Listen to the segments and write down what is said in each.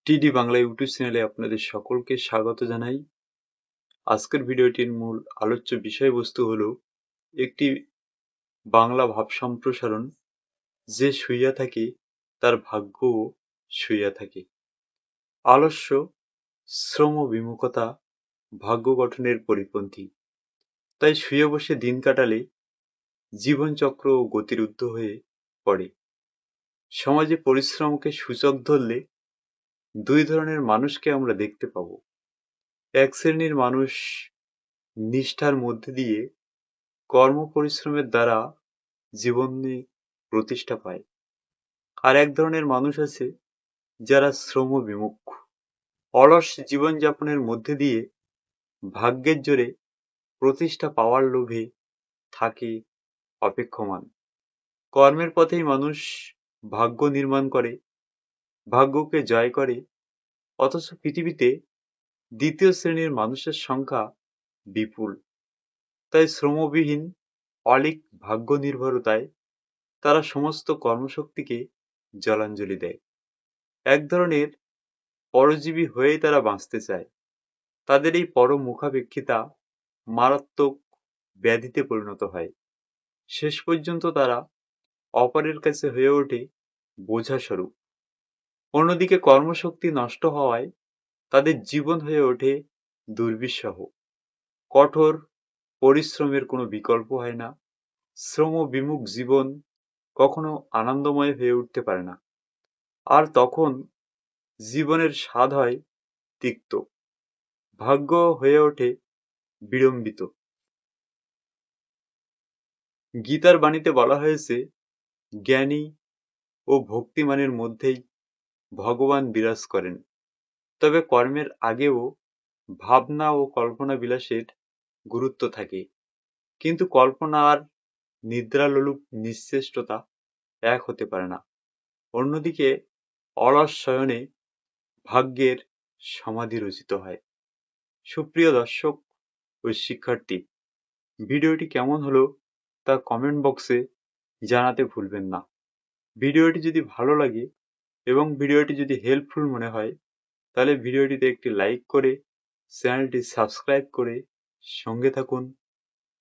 টিডি বাংলা ইউটিউব চ্যানেলে আপনাদের সকলকে স্বাগত জানাই। আজকের ভিডিওটির মূল আলোচ্য বিষয়বস্তু হলো একটি বাংলা ভাব সম্প্রসারণ, যে শুইয়া থাকে তার ভাগ্যও শুইয়া থাকে। আলস্য, শ্রম বিমুখতা ভাগ্য গঠনের পরিপন্থী। তাই শুয়ে বসে দিন কাটালে জীবনচক্র গতিরুদ্ধ হয়ে পড়ে। সমাজে পরিশ্রমকে সূচক ধরলে দুই ধরনের মানুষকে আমরা দেখতে পাবো। এক শ্রেণীর মানুষ নিষ্ঠার মধ্যে দিয়ে কর্ম পরিশ্রমের দ্বারা জীবনে প্রতিষ্ঠা পায়, আর এক ধরনের মানুষ আছে যারা শ্রম বিমুখ, অলস জীবনযাপনের মধ্যে দিয়ে ভাগ্যের জোরে প্রতিষ্ঠা পাওয়ার লোভে থাকে অপেক্ষমান। কর্মের পথেই মানুষ ভাগ্য নির্মাণ করে, ভাগ্যকে জয় করে। অথচ পৃথিবীতে দ্বিতীয় শ্রেণীর মানুষের সংখ্যা বিপুল। তাই শ্রমবিহীন অলীক ভাগ্য নির্ভরতায় তারা সমস্ত কর্মশক্তিকে জলাঞ্জলি দেয়। এক ধরনের পরজীবী হয়েই তারা বাঁচতে চায়। তাদের এই পরমুখাপেক্ষিতা মারাত্মক ব্যাধিতে পরিণত হয়। শেষ পর্যন্ত তারা অপরের কাছে হয়ে ওঠে বোঝাস্বরূপ। অন্যদিকে কর্মশক্তি নষ্ট হওয়ায় তাদের জীবন হয়ে ওঠে দুর্বিষহ। কঠোর পরিশ্রমের কোনো বিকল্প হয় না। শ্রম বিমুখ জীবন কখনো আনন্দময় হয়ে উঠতে পারে না, আর তখন জীবনের স্বাদ হয় তিক্ত, ভাগ্য হয়ে ওঠে বিড়ম্বিত। গীতার বাণীতে বলা হয়েছে, জ্ঞানী ও ভক্তিমানের মধ্যেই ভগবান বিরাজ করেন। তবে কর্মের আগেও ভাবনা ও কল্পনা বিলাসের গুরুত্ব থাকে, কিন্তু কল্পনা আর নিদ্রালোলুপ নিশ্চেষ্টতা এক হতে পারে না। অন্যদিকে অলস শয়নে ভাগ্যের সমাধি রচিত হয়। সুপ্রিয় দর্শক ও শিক্ষার্থী, ভিডিওটি কেমন হলো তা কমেন্ট বক্সে জানাতে ভুলবেন না। ভিডিওটি যদি ভালো লাগে এবং ভিডিওটি যদি হেল্পফুল মনে হয়, তাহলে ভিডিওটিতে একটি লাইক করে চ্যানেলটি সাবস্ক্রাইব করে সঙ্গে থাকুন,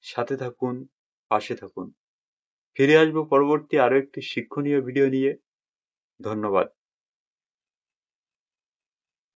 সাথে থাকুন, পাশে থাকুন। ফিরে আসবো পরবর্তী আরো একটি শিক্ষণীয় ভিডিও নিয়ে। ধন্যবাদ।